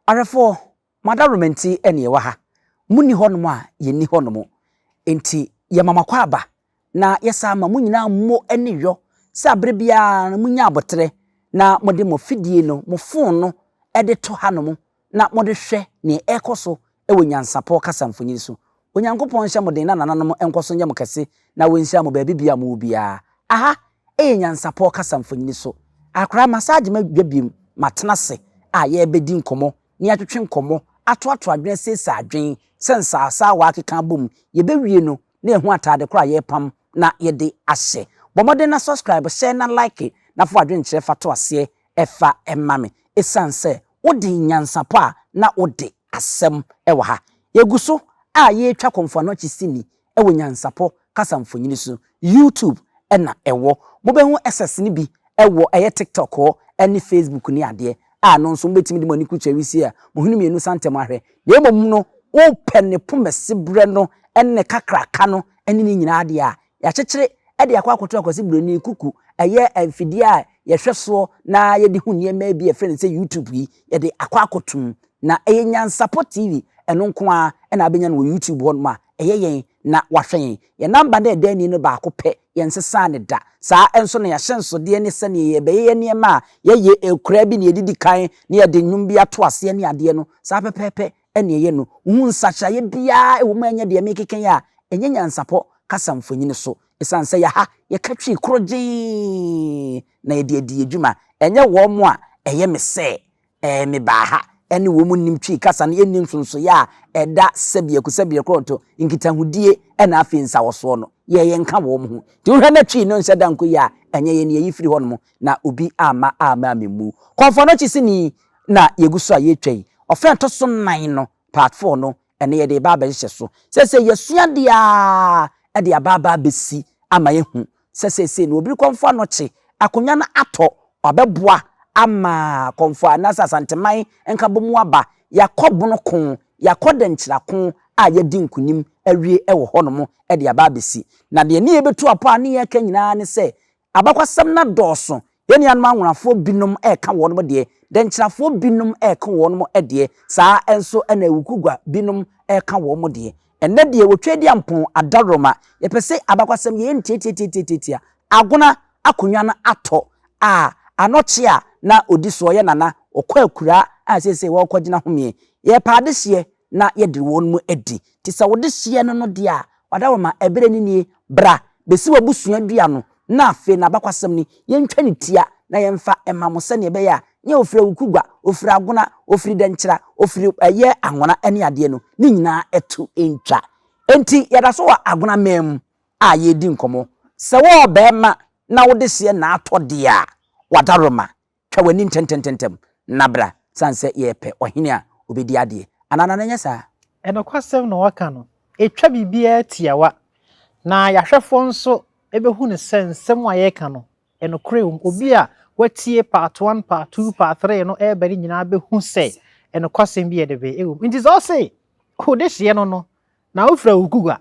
Arefo madarumenti ene wa ha muni honom a yenni honom enti ye mama kwa aba na yesa ma munyina mo ene yo se abre bia na munya abotre na mode mo fidie no mo phone no ede to hanom na mode hwe ne ekoso ewo nyansapo kasa mfonyi so onyankopon hye mode na nananom enkoso nyam kase na wonhia mo ba bibia mo bia aha nyansapo kasa mfonyi so akra massage ma dwabiem matnase a ye bedi nkomo ni atwetwe nkomo ato adwen sesa adwen sensa asa wa akeka bom ye bewie no na ehu atade kora ye pam na ye de ahye bomode na subscribe share na like na fo adwen kire fato ase efa emame esanse odi nyansapo a na odi asem ewa ha yeguso a ye twa konfo no chisini ewo nyansapo kasa mfonyini so YouTube na ewo mobehu SS ni bi ewo eye TikTok ho eni Facebook ni ade no nso mbetimi de mani kucha wisi a mohunu mienu santem ahwe de emom no wo pene pomese bre no enne kakraka no enne ni nyina ade a ya kyekere ede akwa akoto akwase broni kuku eye amfidi a ye hweso na ye de hunie ma bi e friend say YouTube yi ye de akwa akotum na eye NYANSAPO TV eno nko a na abenya no YouTube hon ma eye yen na wahwen ye number na eda ni no ba akopɛ ye nsesa ne da saa enso na ya hyenso de ne sɛ ne ye be ye ne ma ye ekura bi ne yedidi kan ne ye de nwum bi ato ase ne ade no saa pepepe ene ye no hu nsacha ye bia ewo ma anya de mekeken ya enye NYANSAPO kasa mfonyini so esanse ya ha ye katwi kroje na ye de adwuma enye wo mo a eye me se me ba ha ene wo mu nimtwi kasa ne nim sonso ya eda sebie kronto nkitahudie ena afi nsa woso no ye nka wo mu ti hwe na twi no nse danko ya enye ye ne yifiri hono na obi ama memu konfo no chisini na yeguso a ye twai ofen to so nan no part 4 no ene ye de baba hye so sese yesua dia e de baba besi ama ye hu sese no obi konfo no chi akonya na ato obeboa ama konfo anasa santeman enka bomu aba yakobono kon yakodenkyira kon a yedi nkunim awie ewo honom e de aba besi na de ne yebetu apo ane ye ka nyina ne se abakwasam na dooso yeni anma anwonafo binom eka wonom de denkyirafo binom eka wonom de saa enso na ewukugwa binom eka wonom de enne de wotwedi ampon adaroma yepese abakwasam ye ntietia agona akonwa na ato a ANOKYE na odiso ye nana okwakura a sese wo kwagina homie ye paadehye na ye de won mu edi ti sa wodehye no de a wadawo ma ebere ni bra besi wabusua dua no na afe na bakwasem ni ye ntwa ni tia na ye mfa emamo se ne be ya nye ofira wukugwa ofira agona ofiri denkyira ofiri ye anwona ene ade no ni nyina etu entwa enti yada so wa agona mem a ye di nkomo se wo be ma na wodehye na atode a wadaroma twa wani tententem nabra sanse yepe ohene a obedi ade anana nanya sa enokwasem no waka no etwa bibia tiawa na yahwefo nso ebehu ne sensem wa yeka no enokre obi a watie part 1 part 2 part 3 no eberi nyina behu se enokwasem bi edebe ewu nti so say odehye no na ofra ukugwa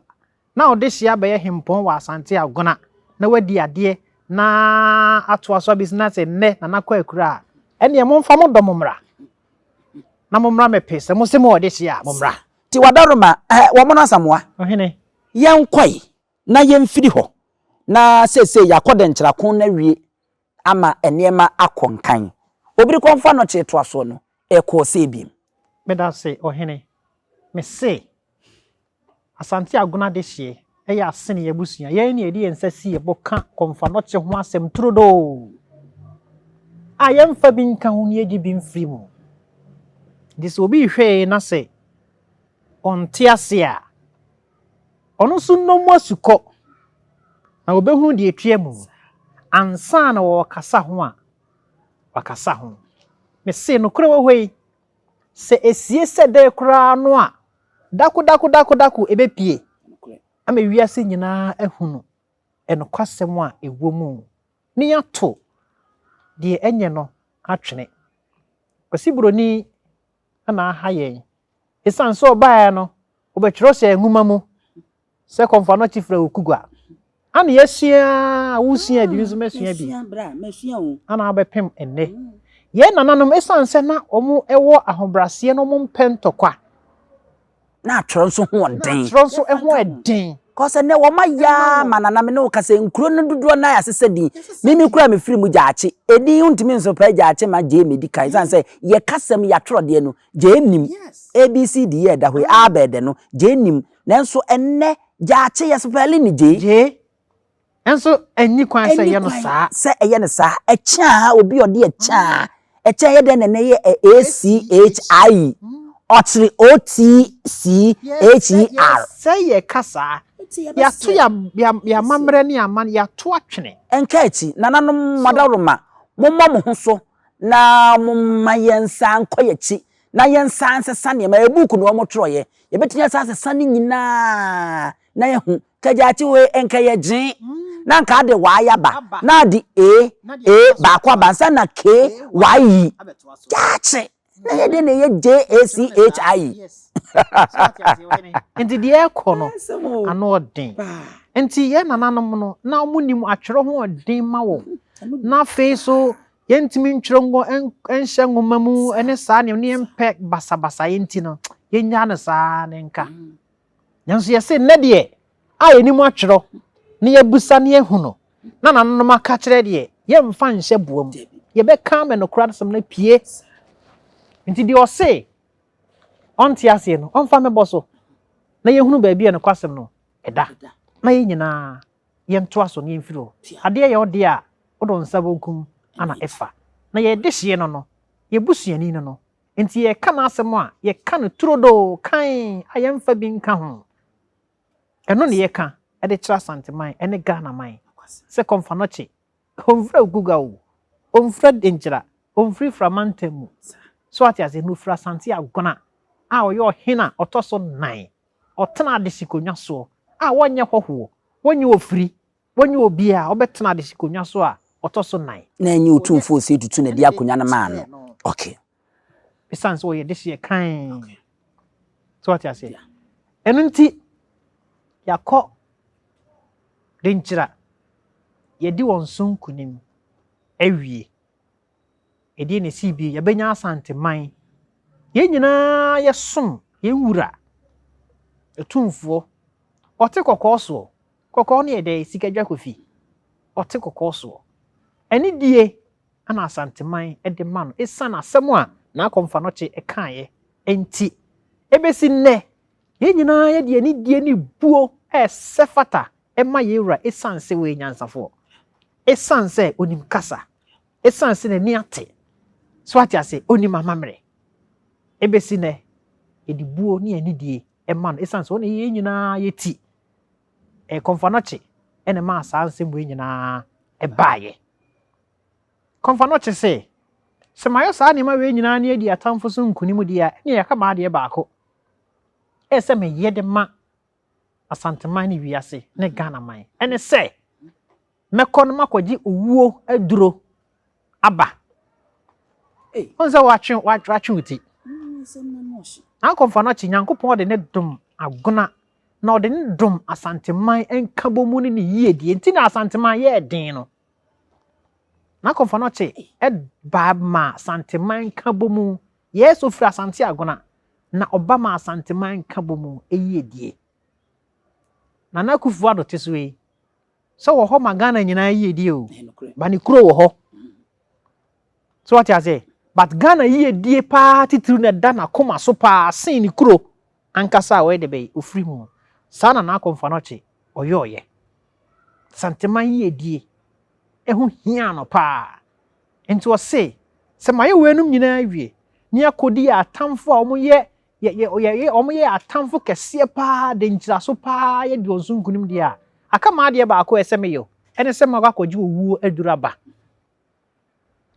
na odehye abaye hempon wa Asante agona na wadi ade na atwaso business enne na nakwa akura ene momfa mo domomra na momra mepese mo se mo odehye a momra ti wadaroma wo mo nasamwa ohene yenkwai na yemfiri ho na sese yakodenkyira kon na wie ama enema akonkan obiri konfa no chetwaso no eko sebim meda se ohene me se Asante agona dehye eya asene yabusua ye ne edi ensasi eboka konfa no che ho asem trodo ayemfa bi nka ho ne edi bi mfiri mu dis obi hwe na se onte ase a ono so no mu asuko na obehu de etue mu ansa na wo kasa ho a wakasa ho me se no kure wo hwei se esie se de kura no a daku ebepie ama wiase nyina ehunu enokwasem a ewo mu ni yato de enye no atwene kwasibroni ana hayen esanso obae no obetwero se enhuma mu se konfa no chifra okugwa ana yesia awusia bi nso mesua bi bra mesua o ana abepem enne Ye nananom esanse na omo ewo ahobrase no mo mpentokwa. Na atworo nso ho den. Atworo nso eho eden. Cause ne wo ma ya mananam ne wo kase nkuro no dodo na yasese din. Mimi kura me firi mu jaache. Edi untimi nso pa jaache ma je medical. San say ye kasem ya tworo de no je nim. ABCD ye da hwe abede no je nim. Nanso enne jaache ye spell ni je. Enso enyi kwan se ye no saa. Se eye no saa. Echa obi ode echa. Echa ye de ne ye ACHI. Otri OTCHER. Say ye kasa. Ya tu ya mamre ni aman ya tu atwene. Enkachi nananom madaroma. Momma mo ho so na momma yensa nkoyechi. Na yensa ansesa ne ma ebuku no mo troye. Ye betinya sa ansesa ne nyina na ye hu. Kajachi we enkaye gin. Na nka ade wa yaba. Na di ba kwa bansa na K Y. Kachi. Na ye de ne ye JACHI. Enti de ekono ano odin. Enti ye nananom no na omunim atwero ho odin ma wo. Na fe so ye ntimi ntwrongo enhye ngomamu ene saa ne empek basabasa yenti no ye nya no saa ne nka. Nyanso ye se ne de a enim atwero ne ye busa ne ehu no. Na nananom aka kire de ye mfa nhye buom. Ye be ka me no kra nsem na pie. Nti di o se onti ase no onfa me boso na ye hunu ba bia no kwasem no eda na ye nyina ye nto aso ne mfiro ade ye ode a odo nsabonkum ana efa na ye de hye no ye busuani no nti ye ka na asem a ye ka no turodo kan ayemfa bi nka ho eno ne ye ka e de kira santeman ene Ghana man se komfa no che onfra guga wo onfra denjira onfri framantemu so ati ase no fra Asante agona a oyo hina otoso 9 otena de sikonwa so a wonye hoho wonye ofiri wonye obi a obetena de sikonwa so a otoso 9 na enye otumfo se tutu na de akonwa na ma no okay bisanse wo ye de hye kan so ati ase enu nti yakọ denchira ye di wonsun kunim awie edi ne sibi ye benya Asante man ye nyina ye som ye wura etumfo ote kokoso kokko ne de sikadwa kofi ote kokoso eni die ana Asante man e de man esana asem a na akomfa no che ekaye enti ebesi nne ye nyina ye de ni die ni buo sefata ema ye wura esanse we nyansafo esanse onim kasa esanse ne ni ate so ati ase onim amamre ebesi ne edibuo ni anidie ema no esanse one ye nyina yeti konfanoche ene ma asanse mu nyina baaye konfanoche se mayo sa ni ma we nyina na edi atamfo so nkunimu dia ne ya kama ade baako ese me ye de ma Asante man ni wiase ne Ghana man ene se mekono makoji owuo aduro aba onza watwe uti akomfa no chi nyankopon de ne dom agona na ode ne dom Asante man enkabomu ne yiedie nti na Asante man ye den no na akomfa no chi ba ma Asante man enkabomu yeso fira Asante agona na oba ma Asante man enkabomu eyiedie na na kufu ado teswe so wo ho magana nyina yiedie o ba ni kuro wo ho so what you say but Ghana yiedie pa titru na da na koma so pa sin ni kuro ankasa we de be ofri mu sana na akomfa no che oyoye Asante man yiedie ehu hia no pa enti wo se maye wenum nyina awie ni akodi atamfo a omo ye atamfo kese pa de njira so pa ye de onsunkunim dia aka ma de ba ko eseme yo ene se ma kwakoji owu aduraba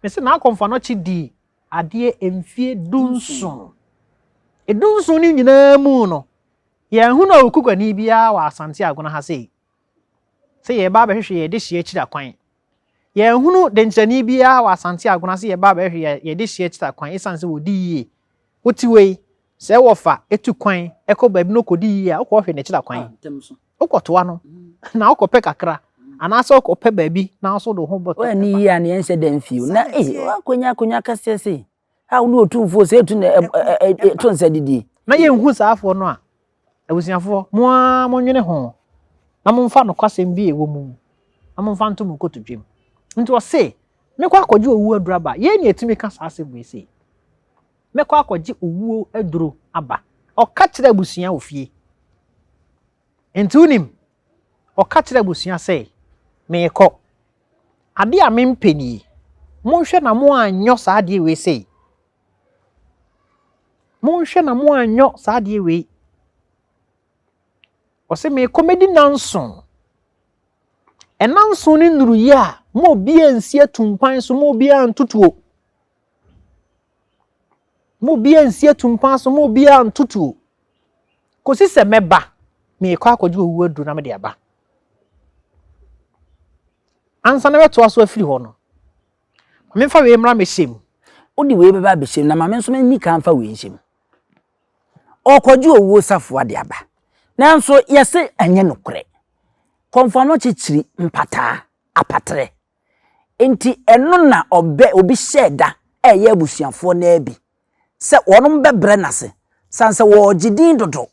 mese na akomfa no chi di ade emfie dunsun edunsun ni nyina mu no ye hu na okukwani bia wa Asante agona ha se ye ba hwehwe ye de hye kira kwan ye hunu de nchani bia wa Asante agona se ye ba hwehwe ye de hye kira kwan esanse wodi yie wotiwei se wofa etu kwan ekoba bi no kodi yie a okwo hwe ne kira kwan okotoa no na okope kakra anaso ko pe baabi na so do ho boto we ni yi an yen se dem fiu na konya kase se ha wo otumfo se etu na to nsa didi na ye hu saafo no a abusiafo mo a monwene ho na momfa no kwasem bi ewo mu na momfa nto mu kotodwem nti o se me kwa akɔgye owu aduru aba ye ni etimi ka saa asem we se me kwa akɔgye owu aduru aba ɔka kyerɛ abusia ofie nti unim ɔka kyerɛ abusia se me kɔ ade a mempeni monhwɛ na mo anyo saa ade we se monhwɛ na mo anyo saa ade we ɔse me comedy nanson enanson ni nuru yi a mo bi ansi atumpan so mo bi antutuo mo bi ansi atumpan so mo bi antutuo kosi se meba me kɔ akɔgye owu adu na me de aba ansa na beto aso afiri hɔ no me fa we mra me hyem odi we beba be hyem na ma me nso ni kan fa we hyem ɔkɔgye owu safo ade aba nanso yese anye nokre konfano chichiri mpata apatre enti eno na obi hyeda eye abusuafo na abi se wonom bebre nase sanse wo gidin dodo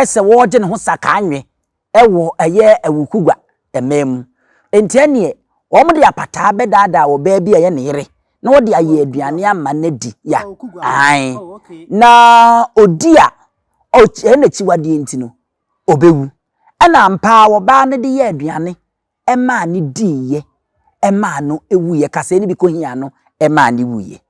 ese wo gye ne ho saka anwe ewo eye awukugwa emem enti ene wo de apata bedada wo ba bi eye ne yere na wo de aye aduane ama na di ya ai na odia o ene chiwade enti no obewu ana mpa wo ba ne de ye aduane ema ne diye ema no ewuye kase ne bi ko hia no ema ne wuye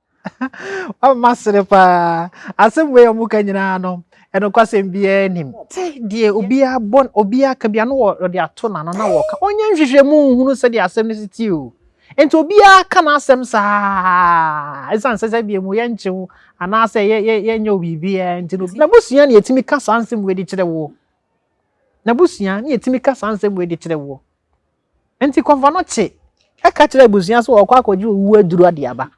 masere pa asem we omuka nyina no eno kwasem bia nim te die obia bon obia ka bia no wo de ato na no na wo ka onye nhwehwemu hunu se de asem ne siti o enti obia ka na asem sa esan se bia mu ye nchewu ana se ye nya obibia enti no na busua ne yetimi ka sansem we de kire wo na busua ne yetimi ka sansem we de kire wo enti konfa no che e ka kire busua so wo kwa akɔgye owu aduru ade aba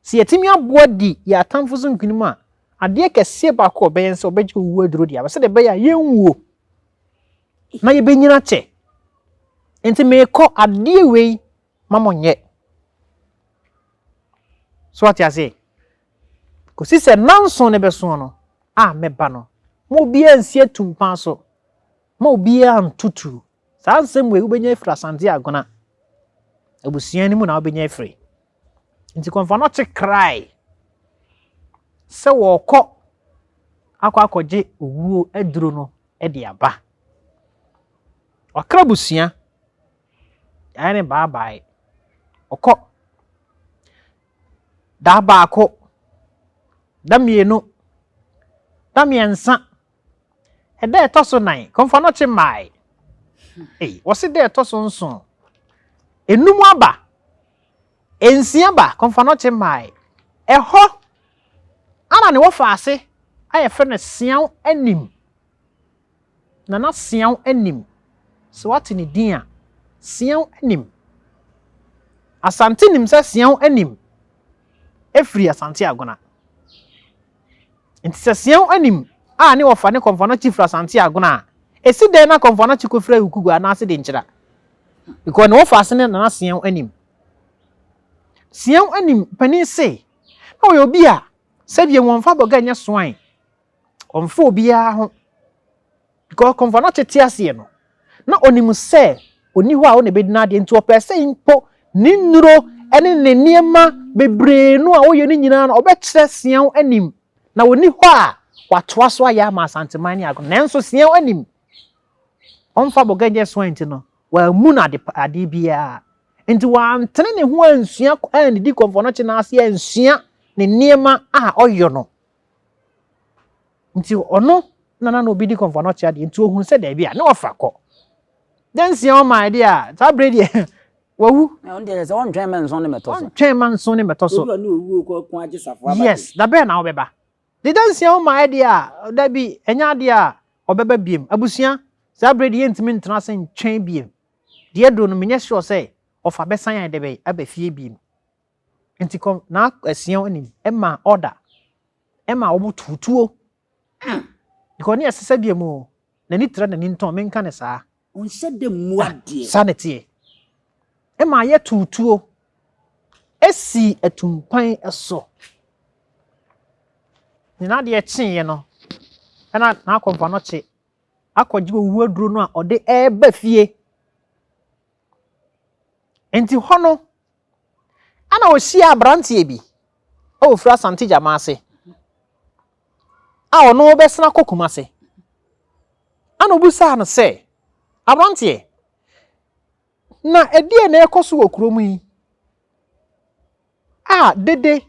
si yetimi aboa di ya atamfo so nkunim a ade kese ba ko be yense obegye owu aduru ade aba se de be ya yenwuo na ye benyina che enti me ko ade we mamonye so ati ase ko si se nanso ne be so no a meba no mo bia nsie tumpan so mo bia antutu saa nsem we ubenya ifra Asante Agona abusia ni mu na ubenya ifre nti konfa no che cry se wo kɔ akɔgye owu aduro no e de aba okra busia ya ne bye okɔ da ba akɔ da mienu da miensa eda etoso nan konfa no che mai wo se de etoso nso enum aba ensia ba konfa no che mai eho ana ne wo fa ase aye fe no sian anim na sian anim so what ni din a sian anim Asante nim se sian anim efri Asante Agona enti se sian anim a ne wo fa ne konfa no chi fra Asante Agona esi den na konfa no chi ko fra ukugwa na ase de nkyira because ne wo fa ase ne na sian anim pani se na wo obi a se bie wonfa boga nya soan onfa obi a ho because konfa no tete ase no na onimu se oni ho a wo ne bedina de nti opese impo ni nnuro ene ne niema bebre no a wo ye ni nyina na obekire sian anim na oni ho a watoa so aya ma Asante mani Agona nenso sian anim onfa boga nya soan nti no wa mu na ade bia nti wa antene ne ho ansua ani di konfa no chena ase ansua ne niema a oyo no nti ono na obi di konfa no chia de nti ohun se da bia na ofa kɔ den sia o my dear ta bredi wawu na on dey say on twen man so ne metoso twen man so ne metoso obi na owu ko age safo aba yes da be na obeba de den sia o my dear da bi enya de a obeba biem abusua ta bredi yentimi ntena se ntwen biem de do no menye sure say ofa besan ya de be abafie biem nti kom na asia onim ema order ema obututuo because ne asesa biem o na ni tra na ni nton menka ne saa On said the muadi. Sanity. Am I yet to esi etumpan eso. Ni na de echen ye no. Na akomfa no che. Akwaji owu aduro no a ode eba fie. Enti hono ana ohia abrantie bi. O fra Asante jamase. A ono obesna kokumase. Ana obusa no se abrantie na edie na ekoso okromu yi. Dede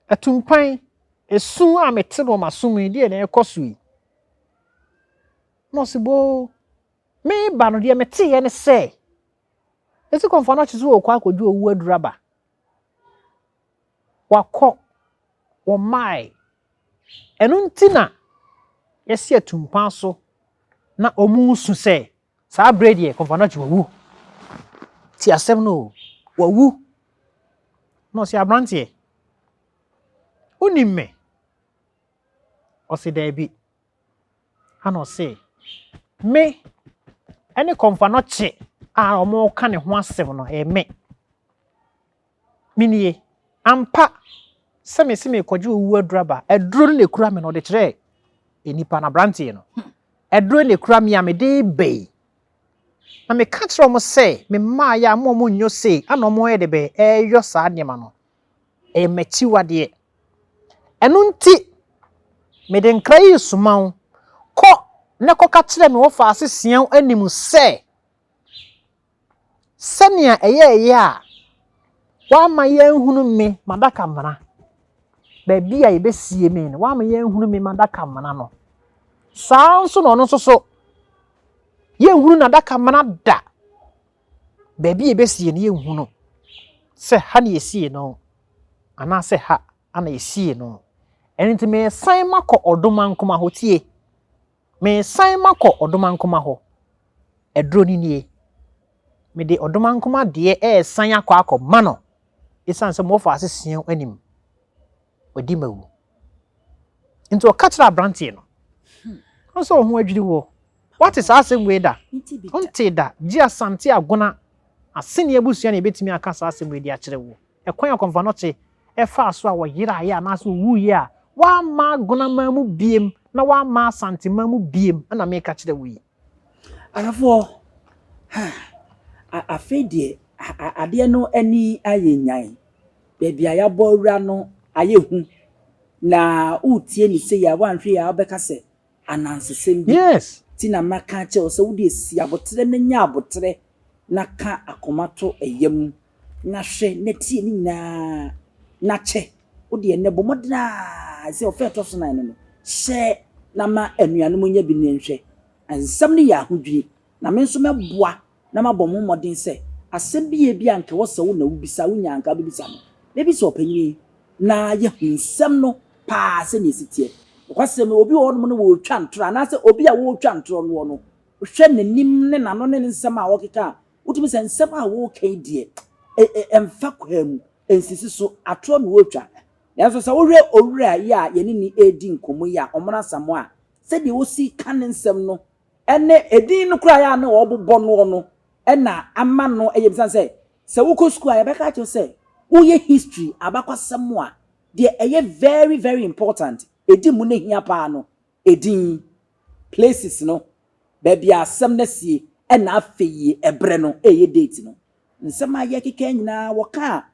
atumpan esu a mete no masom yi die na ekoso yi. No sibo me ba no de mete ye ne se. Esi konfa no chizo okwa akoju owu aduraba. Wako wo mai enu ntina yesi atumpan so na omu su se sa bread ye konfa no chiwo ti asem no wawu no si abrantie unimme o si debi ano se me ene konfa no chi a omo ka ne ho asem no me minie ampa seme kwaji owu aduraba eduro ne kura me no de kire enipa na brantie no eduro ne kura me amede bei na me ka kire mo se me ma ya mo nyo se ana mo ye de be eyo sa adema no mechi wade enu nti me de nkra yi suman ko ne ko ka kire me wo fa asesian animu se senia eye a wa ma ye nhunu me madaka mara baby a yebesie me no wa ma ye nhunu me madaka mara no saa nso no so ye nhunu na daka mara da baby yebesie ne ye nhunu se ha ne yesie no ana se ha ana yesie no enti me san makọ odoma nkoma ho tie me san makọ odoma nkoma ho edro ni nie me de odoma nkoma de san akọ mano isan se mo fa asesian anim odi mawu into katra brantie no so ho adwiri wo what is asem we da onte da ji Asante agona asene abusua na ebetimi aka sa asem we di a kire wo ekwan akomfa no che fa so a wo yira ya na so wu ye a wa ma agona mamu biem na wa ma Asante mamu biem na me ka kire wo yi arafo afedie ade no ani ayenyan bebia ya bowura no ayehu na utie ni se ya wanhwe ya obeka se anansesem bi yes ti na maka che o se wudi esi abotre na nya abotre na ka akomato eyam na hwe na tie ni na che wudi ene bomodna se ofeto so na no hye na ma anuanu munya bi ne nhwe ansam ni ya hodwi na me nso meboa na mabom modin se asem bi bi anke wo se wo na wubisa wo nyanka bibisa no bebi so panyi na ye hunsam no pa se ni sitie kwasem obi wo no no wo twa ntro na se obi a wo twa ntro no no hwe nanim ne nano ne nsam a wo keka utimi se nsam a wo kan die emfa kwam ensisi so atro no wo twa yanso se wo hwe owura ya ye ni edi nkomu ya omra samo a se de wo si kan nsam no ene edin no kura ya na wo bobọ no ena ama no eyebisa se wo ko school ya beka cho se wo ye history abakwasam a de eye very very important edi mu na hia pa no edin places no baby asem na sie ena afeye ebre no eye date no nsem aye keka nyina wo ka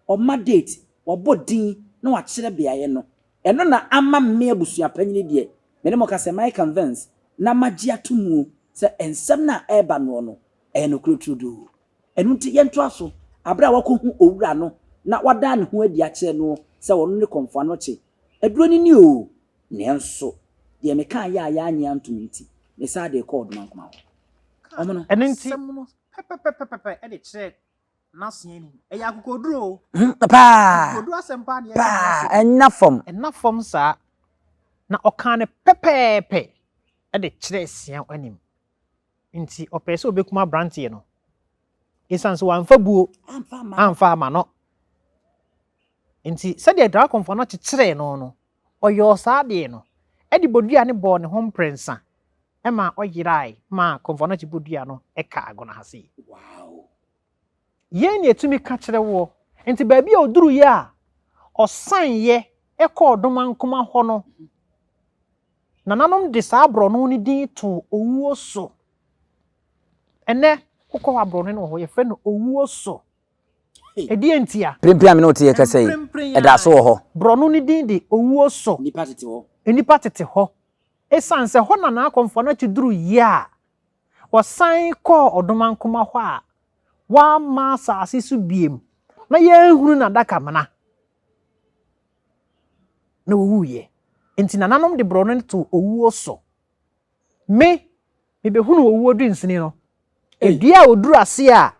o ma date wo bodin na wa kire bia ye no eno na ama me abusua panyini de me ne mo ka se my convince na magia tumu se ensem na eba no eno krotrudu enu nti yento aso abra wakohu owura no na wada ne ho adi a kire no se wono ne konfa no che eduro ni o nenso de me kan ya anya antumi nti me sa de call man kuma ho omo no enenti pepe e de kire na sen ni e ya kokoduro papa kokoduro asempa ne pa enafom sa na okan ne pepe e de kire sian anim nti opese obekuma brantie no isanso wanfa buo amfa ma no nti sede da konfa no kire no oyo sa de no e de bodua ne bo ne ho prensa ema oyirai ma komfo no chibudua no eka agona hase Wow. Ye ne etumi ka kire wo enti baabi a oduru ye a osan ye eka odoma nkoma ho no nananom de saa bro no ni din to owuo so ene kokọ abro no ho ye fe no owuo so edi entia Primpria me no te kase e da so ho bro no ni din de owuo so nipa tete ho enipa tete ho esanse ho na na komfo no chiduru ye a wosan kọ odoma nkoma ho a wa ma sa asisu biem na ye hunu na daka mana na owuye enti nananom de bro no to owuo so me be hunu owuo du nsini no edua oduru ase a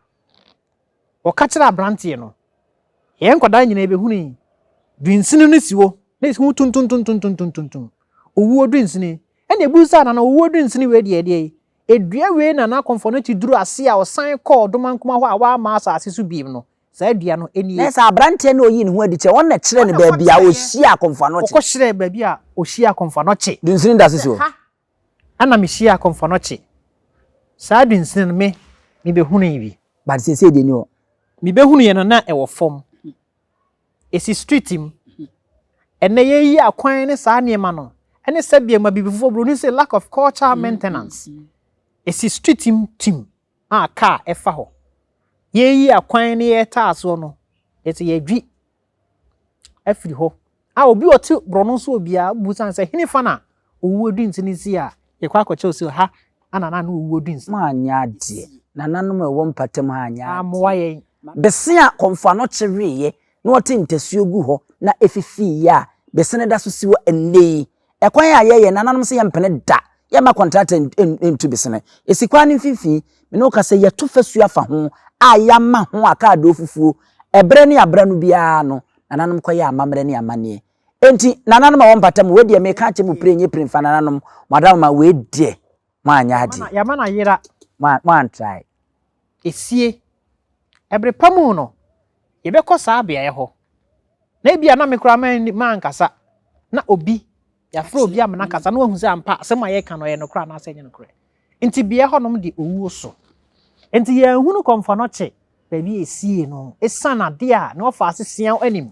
woka kira brante no ye nkoda nyina be hunu du nsini no siwo na hu tuntuntuntuntuntuntuntum owuo du nsini ene ebusa na owuo du nsini we de edua we na komfo no chiduru ase a osan kọ odoma nkoma ho a wa ma asa ase so biem no saa dua no eni na sa brante no yi ne ho adi che won na kire ne baabi a ohia komfo no che ko kire baabi a ohia komfo no che dunsini da sisi ho ana me hia komfo no che saa dunsini no me be hunu yi ba se de ni ho me be hunu ye no na e wo fom esi street im ene ye yi akwan ne saa niema no ene sabia ma bibifo bro ni say lack of cultural maintenance esi street team a car efa ho ye yi akwan ne ye ta so no eti ye dwi afiri ho a obi oti bro no so obia busan say hinifa na owuo du ntini si a ye kwa kwache osi ha anana na owuo du ntini ma anya de nananom e wo mpatem ha anya amwa ye bese a komfo no cheweye na wote ntasuo gu ho na efifi ya bese ne da so siwo enne ekwan a ye nananom se ye mpene da ye ma contract into bese esikwa ne fifi me no ka se ye to fasu afa ho a ya ma ho aka do fufuo ebre ne abra no bia no nananom koye amamre ne amane enti nananom a wo mpatem we de me ka che mu prenye prenfa nananom madam ma we de ma anya ade ya mana yira ma try esie ebre pamu no ye be ko saa bia ye ho na bia na me kura man kasa na obi ya fro obi amana kasa na wahu se ampa se ma ye ka no ye no kura na se nye no kura enti bia ho nom de owuo so enti ye hunu komfo no che baby esie no esana de a na ofa asesian anim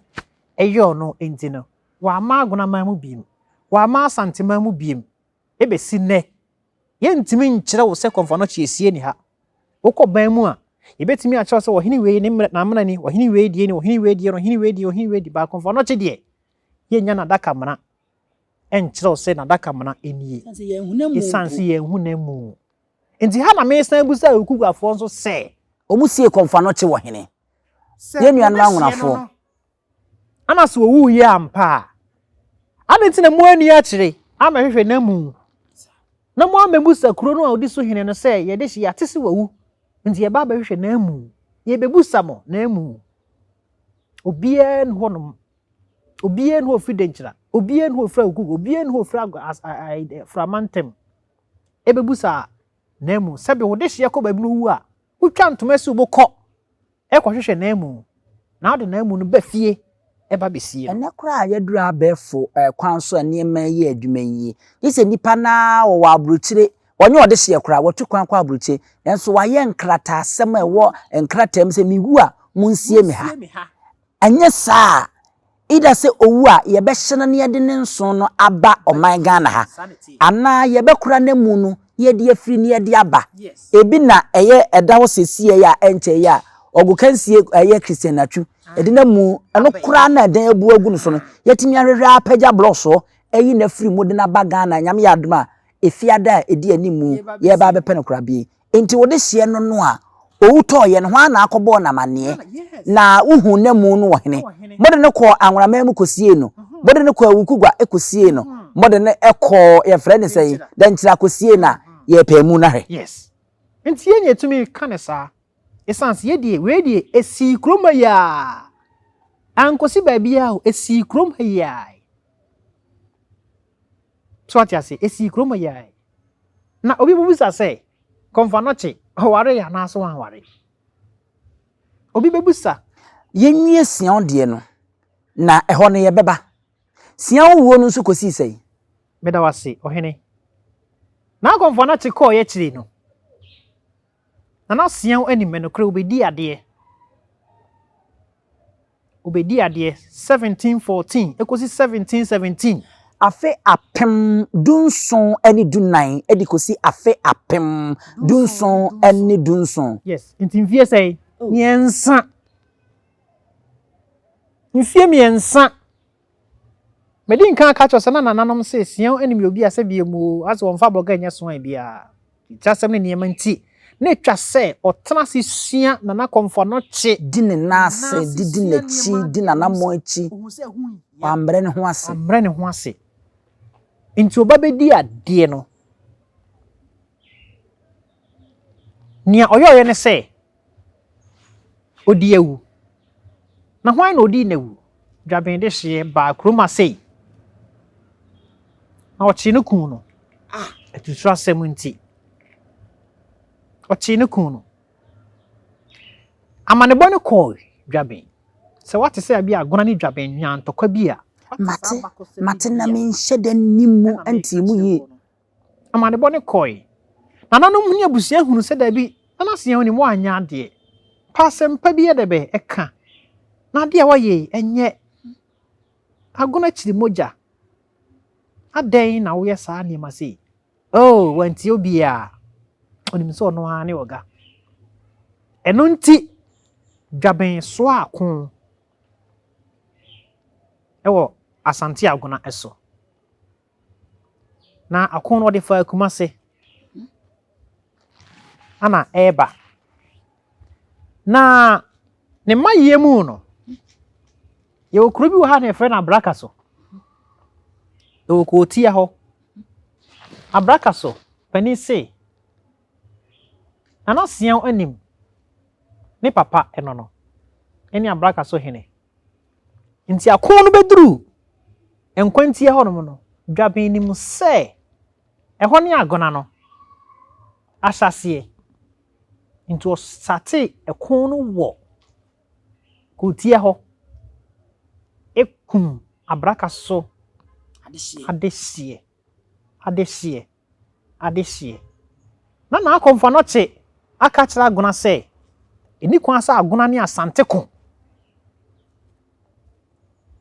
eyo no enti no wa ma agona man mu biem wa ma asante man mu biem ebe si ne ye ntimi nkyere wo se komfo no che esie ni ha wokọ ban mu a yebetimi a chawo se wo hini we ni na mana ni wo hini we die ni wo hini we die no hini we die wo hini we die ba komfo no che die ye nya na daka mana enkyere se na daka mana enie esanse ye hunemu enti ha na me san busa okugwafo nso se omusie komfo no che wo hene ye nuanu anwonafo ana so wu ye ampa ana ntina mu anu ya kire ama hwehwe na mu na mo amebusa kuro no a odi so hene no se ye de hye atese wawu nti ye ba ba hwehwe na mu ye bebusa mo na mu obien honom obien ho fidenchira obien ho fra okugo obien ho fra framantem ebebusa na mu sebe wo de hye ko ba bi no wu a utwa ntomasi ubokọ hwehwe na mu na ade na mu no ba fie eba besie ene kra ya duru abefo kwan so niema ye adwuma yi yese nipa na wo abruchire onye ode hye kra wotu kwan kwa abruchire enso waye nkrata asem ewo nkrata mse miwu a munsie me ha anye saa ida se owu a ye be hyena ne yede ne nso no aba oman Ghana ha ana ye be kura na mu no ye de afiri ne yede aba ebi na eye eda wo sesie ya enche ya ogukansie eye Christian Atwu edina mu eno kura na dan abu agu no so no yetimi ahwehwe apagya bloso eyi na firi mu de na ba Ghana nyam ya adoma efiada edi animu ye ba bepe no kura bi enti wo de hye no no a owuto ye no hwa na akobo na mane na uhu na mu no wo hene mode ne ko anwrama mu kosie no mode ne ko awukugwa ekosie no mode ne eko ye frɛ ne sɛ dan kyira kosie na ye pa mu na hwe yes enti ye nyetumi kanesa esanse ye die we die esi kroma ya ankosi babia o esi kroma ya so what you say esi kroma ya na obi bubusa say komfa noche ware ya na so wan ware obi bebusa yenwie sian de no na eho no ye beba sian wo no nso kosi sei beda wase ohene Na konfo na chiko ye chiri no. Na sian ani me no kre obedi ade. Obedi ade 1714 ekosi 1717. Afe apem dunson eni dunan edikosi afe apem dunson eni dunson. Yes, intimfie say miensa. Mfie miensa. Medi nkan ka cho sana nananom se sian eni me obi ase biemu aso wonfa bloga nya so an bia. Jasem ne niam nti na etwa se otena se sua nana komfo no che Di ne nase di ne chi di nanamo achi. Ambre ne ho ase. Ambre ne ho ase. Nti oba bedi ade no. Nia oyo ne se odi ewu. Na hwan na odi na ewu. Dwaben de hye ba kroma sei. Na ochi ne kun no. Etusura sem nti. Ochi ne kun no. Amanebo ne ko dwaben. Se what say abi agona ne dwaben nyan tokwa bi a. Mate na me nhyede nimu anti mu ye. Amanebo ne koi. Na nanom ni abusia hunu se da bi na se hunu mo anya ade. Pasem pa bi edebe eka. Na ade a waye enye agona chiri moja. Aden na wo yesa ni ma sei. Oh, wanti obi a. Onim so no ha ne oga. Eno nti dwaben so akon. Ewo Asante agona eso. Na akon no de fa Kumase. Ana eba. Na ne maye mu no. Ye okuro bi wo ha na efre na Abraka so. E ko tia ho. Abraka so pani se. Ana sian anim. Ne papa eno no. Eni Abraka so hene. Nti akon no beduru. Enkwantie ho no no. Dwaben ni mu se. Eho ne agona no. Asase. Nti o sate ekon no wo. Ko tie ho. Ekum Abraka so. Adehye. Na akomfa no che aka kira agona se. Eni kwan sa agona ne Asante ko.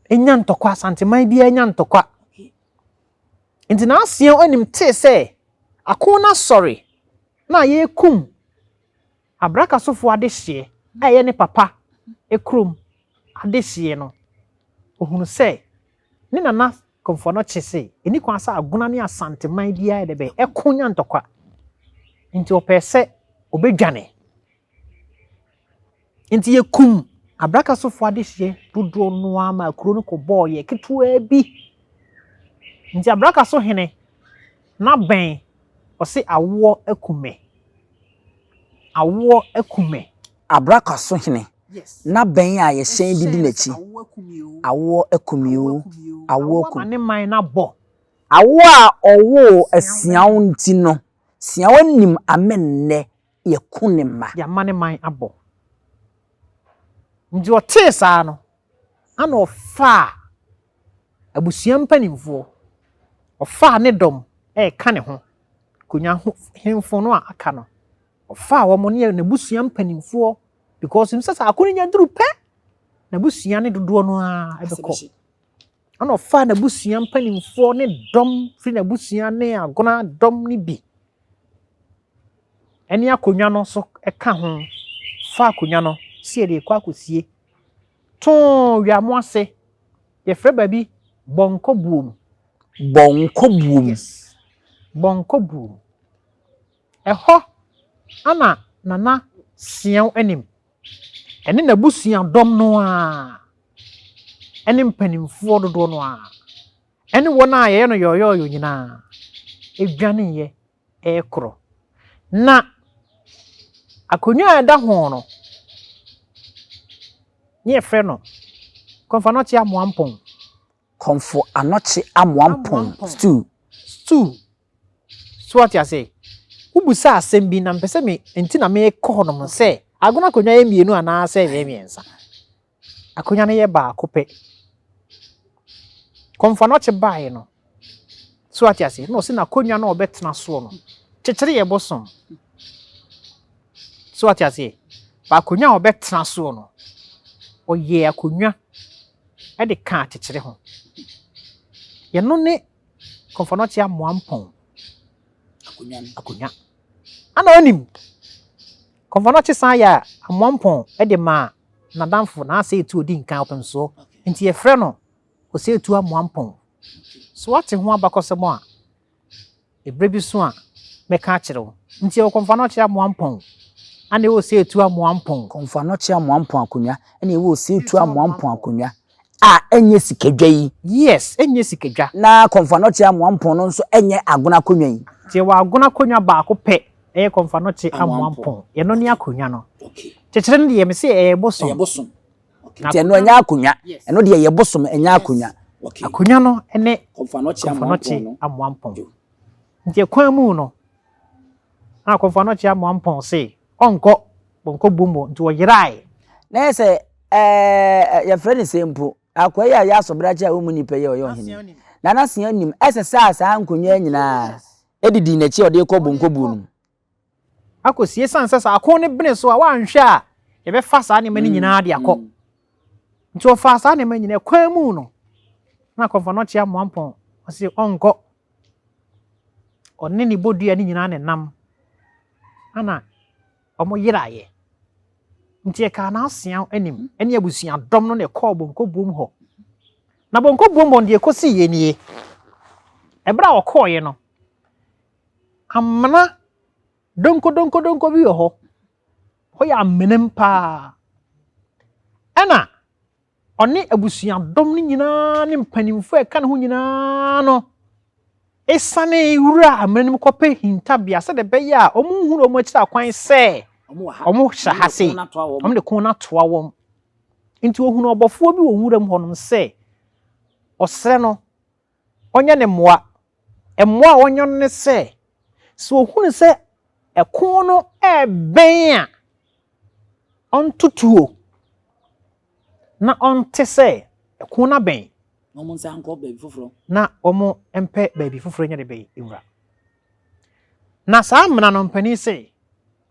Enya ntokwa Asante man bia enya ntokwa. Nti na asian anim te se akona sorry na ye kum Abraka sofo adehye aye ne papa ekrum adehye no ohunu se ne nana komfo no chese eni kwan sa agona ne Asante man bia edebe ekonya ntokwa. Nti opese obedwane. Nti ye kum Abraka sofo adehye dodo no ama akuro no ko boye ketua bi. Nti Abraka so hene na ben ose awo akume. Abraka so hene. Yes. Na ben a ye hyen didi nachi. Awo akumio. Awo akum. Ane man na bo. Awo a owo asiawo nti no. Siawo nim amenne ye kunema. Ya mane man abo. Nti ote saa no. Ana ofa abusia mpanimfo. Ofa ne dom ka ne ho. Konya hemfo no aka no. Ofa wo mo ne na busua mpanimfo because himself akoninya nduru pe na busua ne dodo no a ebeko. Ana ofa na busua mpanimfo ne dom fri na busua ne agona dom ne bi. Eni akonya no so ka ho. Fa akonya no sie de kwa akosie. Ton wiamo ase. Ye frɛ baby bonko buom. Yes. Bonko buom. Eho ana nana sian anim. Ene na busua dom no a. Ene mpanimfo dodo no a. Ene wona ye no yoyo nyina. Edwane ye ekro. Na akonya da ho no. Nye frɛ no. Komfa no tia moampon. Komfo anoche amwampon stew. So what you say? Ubusa asem bi na mpese me enti na me kɔ no mo se agona akonya ye mienu ana se ye miensa. Akonya ne ye ba kope. Komfa no che bae no. so ati ase no se na konwa na obetena so no chechire ye bosom so ati ase ba konwa obetena so no oye akonwa e de ka chechire ho ye no ne konfonochi amoampon akonwa ana onim konfonochi san ya amoampon e de ma nadamfo na ase etu odi nkan opem so nti ye frɛ no o se etu amoampon so wate ho abakosemo a ebre bi so a meka akire wo nti o konfonochi amoampon ana o se etu amoampon konfonochi amoampon akonwa ana e wo se etu amoampon akonwa a enye sikedwa yi yes enye sikedwa na konfonochi amoampon no nso enye agona konwa yi ti wa agona konwa ba ko pe e konfonochi amoampon ye no ne akonwa no chechire no de me se e bosom nti eno enya akonwa eno de ye bosom enya akonwa akonwa no ene konfonochi amoampon nti kwan mu no na konfonochi amoampon se onko bonko bumbo nti wo yirai na ese ya friend sempo akwaya ya sobrache a wo munipa ye oyo hene na nasia nim ese sa ankonwa nyina edidi na chi ode ko bonko bu no akosie sansa akon ne bene so a wanhwe a ye be fa sa ne mani nyina de akọ nti o fa sa ne mani nyina kwan mu no na konfonochi amoampon o se onko onne ni bodua ni nyina ne nam ana omo yiraye nti e ka na asia anim ene abusua dom no ne call bonko bum ho na bonko bum bon de ekosi ye nie ebra o call ye no amana donko bi ho ya amenem pa ana oni abusua dom ni nyina ne mpanimfo e ka ne ho nyina no esane wura amenem kope hintabia se de beya omu hunu omu akira kwan se omu shahase omu de kuna toa wom nti ohunu obofo bi wo wuram honom se osre no onye ne moa emoa onye ne se so ohunu se ekon no ben a ontutuo na onte se ekon na ben omo nsa anko baby foforo na omo empe baby foforo nya de be ewura na saa mna no mpani se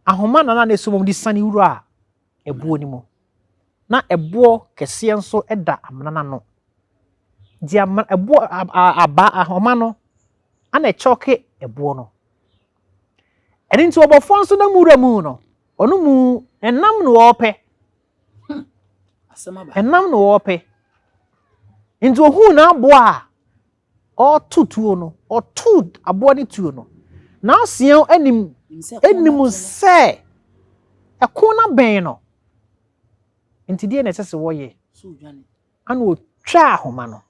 ahoma na na esomom di sane wura ebuo ni mo na ebuo kese enso eda amna na no di amna ebuo aba ahoma no ana echoke ebuo no eni nti obofo nso na mura mu no onu mu enam no ope asema ba enam no ope nti ohu na abo a o tutuo no o tu abo ni tuo no na asian anim se ekona ben no nti die na sese wo ye so dwane ana o twa ahoma no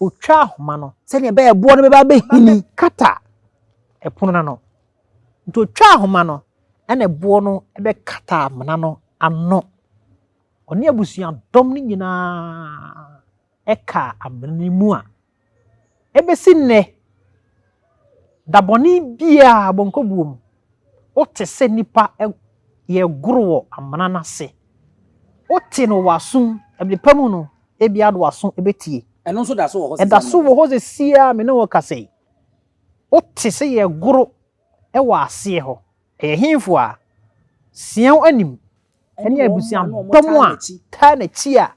o twa ahoma no se ne be ebo no be ba be hini kata epono na no nti o twa ahoma no ana ebo no ebe kata amana no ano oni abusua dom ni nyina eka amani mu a ebesi nne daboni bia bonko buom o te se nipa ye goro amana na se o te no wasun ebli pamu no ebia do wasun ebetie eno so da so wo ho da so wo ho se sia me ne wo kase o te se ye goro e wa ase ho e hinfo a sian anim ene abusia dom a ta na chi a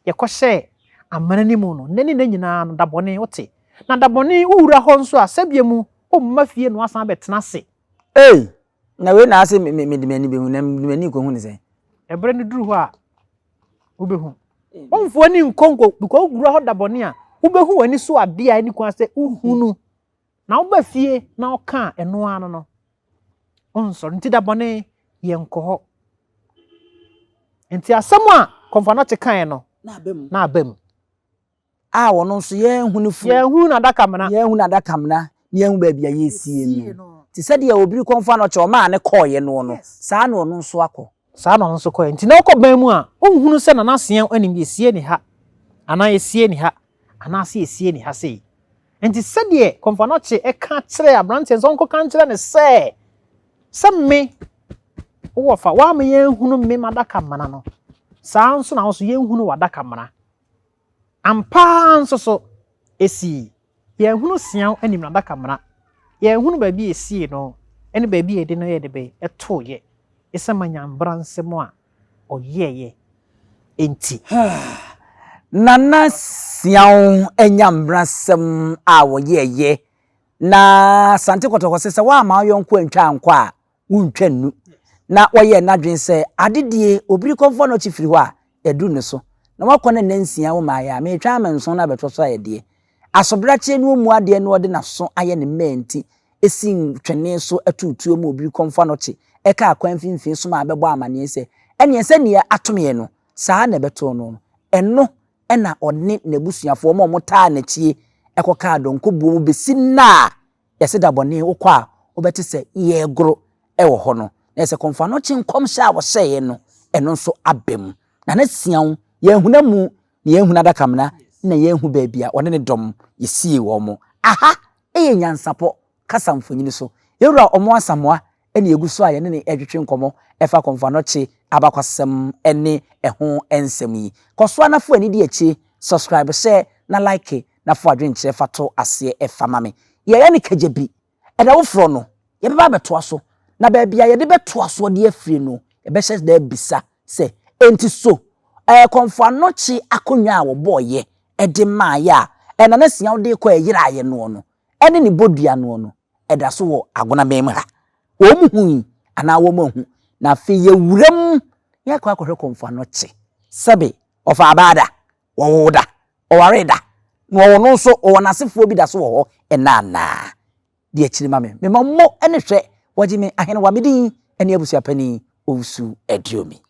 ye kɔhye amana ni mu no nani na nyina no daboni o te na daboni wura ho nso a sabie mu o mma fie no asan betena se na we na ase me de mani be hu na mani ko hu ne se ebre ni duru ho a wo be hu onfo ni nkonko biko wura ho daboni a wo be hu wani so ade a ni kwa se uhunu na wo ba fie na oka eno ano no onso nti daboni ye nko nti asɛm a konfanote kan no na abam a wono nso ye hunu fu ye hu na dakamna ne hu ba bia ye sie no ti sɛ de obiri konfanote o ma ne koye no no saa na ono nso akɔ saa na ono nso koye nti na okɔban mu a onhunu sɛ na nasean anim ye sie ni ha ana ye sie ni ha ana se ye sie ni ha sei nti sɛ de konfanote eka kyerɛ abrante nso onko kan kyerɛ ne sɛ me wo fa wa me ye hunu me madakamna no saa nso na nso ye hunu wadakamna ampa nso so esi ye hunu sian anim na da kamera ye hunu ba bi esi no ene ba bi ede no ye de be eto ye esamanya mbransem a oyeye enti nana sian enyambrasem a woyeye na Asante kotokose se wa ma yonko antwa anko a wuntwa nu na woye nadwen se adedie obiri konfo no chifiri ho a edu ne so na wakọ na nsia wo ma ya me twa amenso na beto so ayede asobrache no mu ade no de na so aye ne menti esin twene so atutuo mu obiri konfo no chi eka akwan finfin so ma bebo amane se ene se ne atome no saa na beto no eno ena odne nebusuafo mo taa na chie ekoka adonko buo besi na yese dabone wokọ a obeti se ye gro ewo ho no na se konfa no chi nkom sha wo seye no eno nso abem na na sian ye hunamu na ye hunada kamna na ye hu ba bia one ne dom yesie wo mo aha eye nyansapo kasa mfonyini so yewura omo asamoa ene eguso a ye ne edwetwe nkomo efa konfa no chi abakwasem ene eho ensem yi koso anafo ani di achi subscribe share na like na fo adwen kire fato ase efa mame ye ne kajebi eda wo fro no ye beba beto aso na ba bia ye de beto aso de afiri no ye be hye da bisa se enti so konfa no chi akonwa a wo boye ede maaya ena na sia wo de ko ayira aye no no ene ni bodua no no eda so wo agona mem ha wo mu hu ana wo mu hu na fe ye wuram ye kwa kohwe konfa no chi sabe ofa abada wo woda o wareda no no so o nasefo bi da so wo enana de akiri mame me mammo ene hwe waji me ahene wa medin ene abusua pani owusu adiomi